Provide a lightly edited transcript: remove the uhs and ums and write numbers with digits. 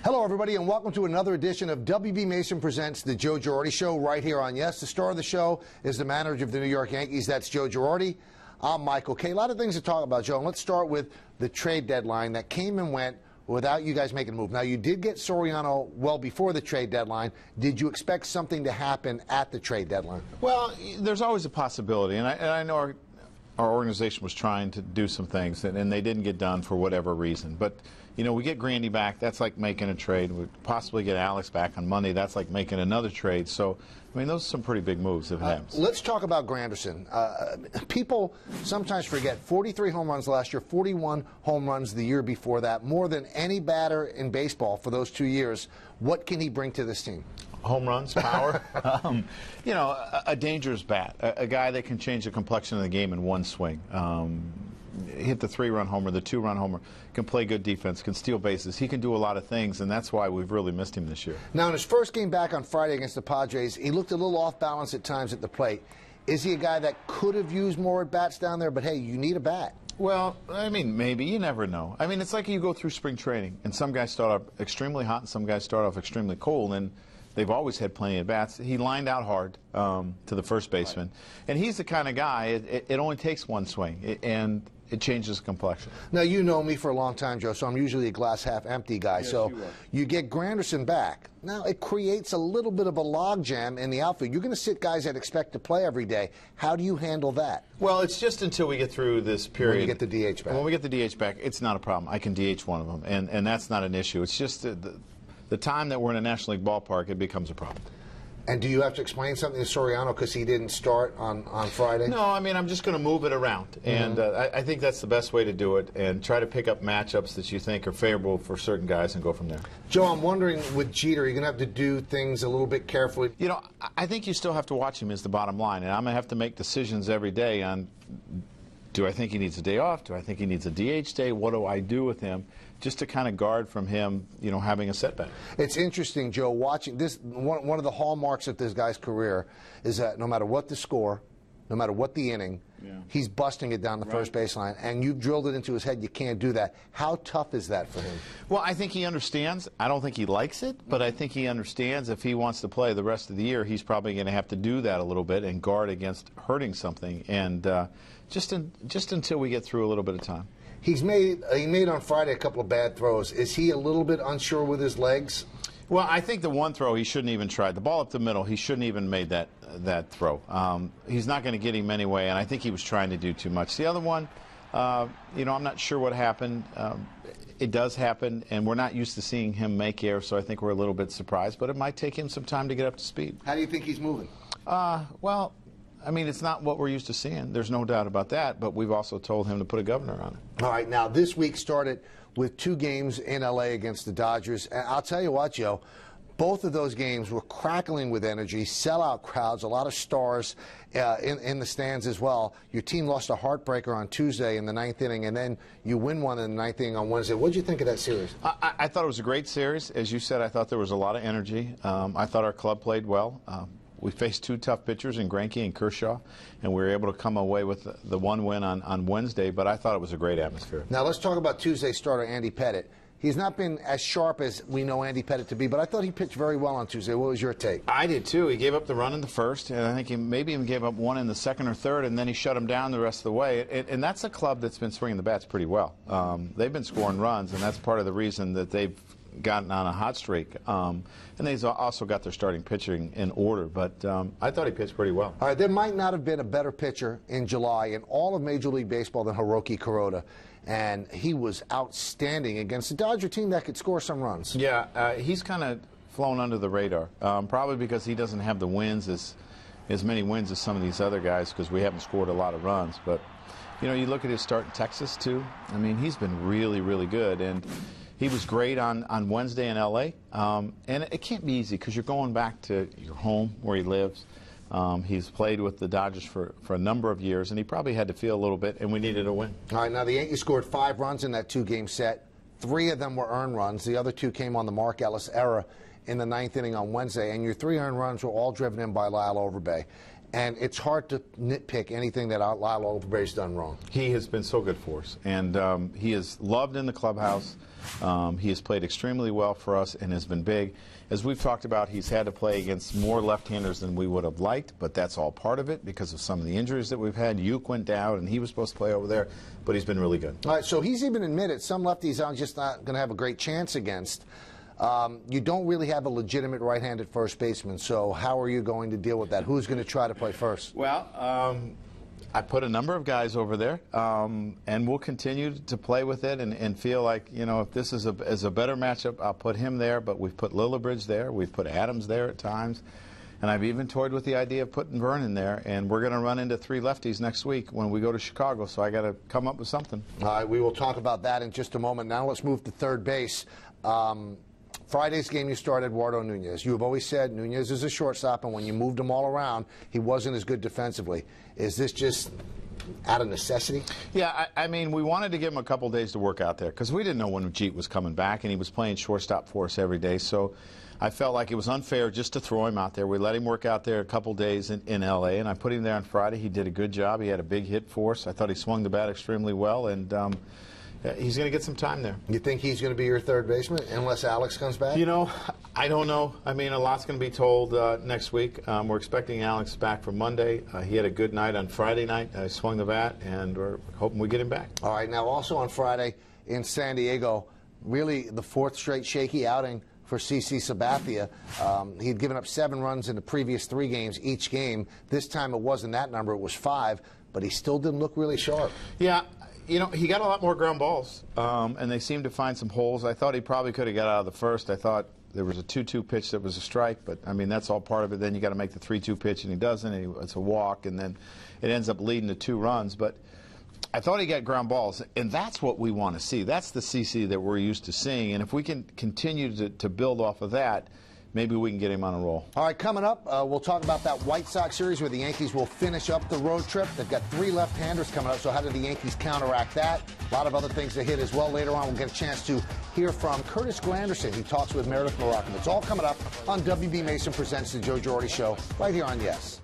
Hello, everybody, and welcome to another edition of WB Mason Presents the Joe Girardi Show right here on Yes. The star of the show is the manager of the New York Yankees. That's Joe Girardi. I'm Michael Kay. A lot of things to talk about, Joe. And let's start with the trade deadline that came and went without you guys making a move. Now, you did get Soriano well before the trade deadline. Did you expect something to happen at the trade deadline? Well, there's always a possibility, and I know our organization was trying to do some things, and they didn't get done for whatever reason. But, you know, we get Grandy back. That's like making a trade. We possibly get Alex back on Monday. That's like making another trade. So, I mean, those are some pretty big moves if it happens. Let's talk about Granderson. People sometimes forget 43 home runs last year, 41 home runs the year before that, more than any batter in baseball for those 2 years. What can he bring to this team? Home runs, power, you know, a dangerous bat, a guy that can change the complexion of the game in one swing. Hit the 3-run homer, the 2-run homer, can play good defense, can steal bases. He can do a lot of things, and that's why we've really missed him this year. Now, in his first game back on Friday against the Padres, he looked a little off balance at times at the plate. Is he a guy that could have used more at-bats down there? But, hey, you need a bat. Well, I mean, maybe. You never know. I mean, it's like you go through spring training, and some guys start off extremely hot and some guys start off extremely cold, and they've always had plenty of bats. He lined out hard to the first baseman. And he's the kind of guy, it only takes one swing, and it changes the complexion. Now, you know me for a long time, Joe, so I'm usually a glass half empty guy. Yes, so you get Granderson back. Now, it creates a little bit of a logjam in the outfield. You're going to sit guys that expect to play every day. How do you handle that? Well, it's just until we get through this period. When you get the DH back. When we get the DH back, it's not a problem. I can DH one of them, and that's not an issue. It's just the time that we're in a National League ballpark, it becomes a problem. And do you have to explain something to Soriano because he didn't start on Friday? No, I mean, I'm just going to move it around. And I think that's the best way to do it, and try to pick up matchups that you think are favorable for certain guys and go from there. Joe, I'm wondering, with Jeter, you're going to have to do things a little bit carefully. You know, I think you still have to watch him is the bottom line. And I'm going to have to make decisions every day on, do I think he needs a day off? Do I think he needs a DH day? What do I do with him? Just to kind of guard from him, you know, having a setback. It's interesting, Joe, watching this. One of the hallmarks of this guy's career is that no matter what the score, no matter what the inning, he's busting it down the first baseline, and you've drilled it into his head. You can't do that. How tough is that for him? Well, I think he understands. I don't think he likes it, but I think he understands if he wants to play the rest of the year, he's probably going to have to do that a little bit and guard against hurting something, and just until we get through a little bit of time. He made on Friday a couple of bad throws. Is he a little bit unsure with his legs? Well, I think the one throw he shouldn't even try. The ball up the middle, he shouldn't even made that throw. He's not going to get him anyway, and I think he was trying to do too much. The other one, you know, I'm not sure what happened. It does happen, and we're not used to seeing him make error, so I think we're a little bit surprised. But it might take him some time to get up to speed. How do you think he's moving? Well, I mean, it's not what we're used to seeing. There's no doubt about that, but we've also told him to put a governor on it. All right, now this week started with 2 games in L.A. against the Dodgers. And I'll tell you what, Joe, both of those games were crackling with energy, sellout crowds, a lot of stars in the stands as well. Your team lost a heartbreaker on Tuesday in the 9th inning, and then you win one in the 9th inning on Wednesday. What did you think of that series? I thought it was a great series. As you said, I thought there was a lot of energy. I thought our club played well. We faced 2 tough pitchers in Greinke and Kershaw, and we were able to come away with the one win on Wednesday, but I thought it was a great atmosphere. Now let's talk about Tuesday's starter, Andy Pettitte. He's not been as sharp as we know Andy Pettitte to be, but I thought he pitched very well on Tuesday. What was your take? I did too. He gave up the run in the first, and I think he maybe even gave up one in the second or third, and then he shut him down the rest of the way. And that's a club that's been swinging the bats pretty well. They've been scoring runs, and that's part of the reason that they've gotten on a hot streak. And they've also got their starting pitching in order, but I thought he pitched pretty well. All right, there might not have been a better pitcher in July in all of Major League Baseball than Hiroki Kuroda, and he was outstanding against the Dodger team that could score some runs. Yeah, he's kind of flown under the radar, probably because he doesn't have the wins, as many wins as some of these other guys, because we haven't scored a lot of runs. But, you know, you look at his start in Texas, too. I mean, he's been really, really good. And he was great on Wednesday in L.A., and it can't be easy because you're going back to your home where he lives. He's played with the Dodgers for a number of years, and he probably had to feel a little bit, and we needed a win. All right, now the Yankees scored 5 runs in that 2-game set. 3 of them were earned runs. The other 2 came on the Mark Ellis error in the 9th inning on Wednesday, and your 3 earned runs were all driven in by Lyle Overbay. and it's hard to nitpick anything that Lyle Overbury's done wrong. He has been so good for us, and he is loved in the clubhouse. He has played extremely well for us and has been big. As we've talked about, he's had to play against more left-handers than we would have liked, but that's all part of it because of some of the injuries that we've had. Uke went down, and he was supposed to play over there, but he's been really good. All right, so he's even admitted some lefties I'm just not going to have a great chance against. You don't really have a legitimate right-handed first baseman, so how are you going to deal with that? Who's going to try to play first? Well, I put a number of guys over there, and we'll continue to play with it and feel like, you know, if this is a better matchup, I'll put him there. But we've put Lillibridge there. We've put Adams there at times. And I've even toyed with the idea of putting Vernon there. And we're going to run into 3 lefties next week when we go to Chicago. So I got to come up with something. All right, we will talk about that in just a moment. Now let's move to third base. Friday's game, you started Eduardo Nunez. You have always said Nunez is a shortstop, and when you moved him all around, he wasn't as good defensively. Is this just out of necessity? Yeah, I mean, we wanted to give him a couple days to work out there because we didn't know when Jeet was coming back, and he was playing shortstop for us every day. So I felt like it was unfair just to throw him out there. We let him work out there a couple days in L.A., and I put him there on Friday. He did a good job. He had a big hit for us. I thought he swung the bat extremely well, and he's going to get some time there. You think he's going to be your third baseman unless Alex comes back? You know, I don't know. I mean, a lot's going to be told next week. We're expecting Alex back for Monday. He had a good night on Friday night. I swung the bat, and we're hoping we get him back. All right. Now, also on Friday in San Diego, really the 4th straight shaky outing for CC Sabathia. He had given up 7 runs in the previous 3 games each game. This time it wasn't that number. It was 5, but he still didn't look really sharp. Yeah. You know, he got a lot more ground balls, and they seemed to find some holes. I thought he probably could have got out of the first. I thought there was a 2-2 pitch that was a strike, but, I mean, that's all part of it. Then you got to make the 3-2 pitch, and he doesn't. It's a walk, and then it ends up leading to 2 runs. But I thought he got ground balls, and that's what we want to see. That's the CC that we're used to seeing, and if we can continue to build off of that, maybe we can get him on a roll. All right, coming up, we'll talk about that White Sox series where the Yankees will finish up the road trip. They've got 3 left-handers coming up, so how do the Yankees counteract that? A lot of other things to hit as well. Later on, we'll get a chance to hear from Curtis Granderson. He talks with Meredith Morocco. It's all coming up on WB Mason Presents the Joe Girardi Show right here on Yes.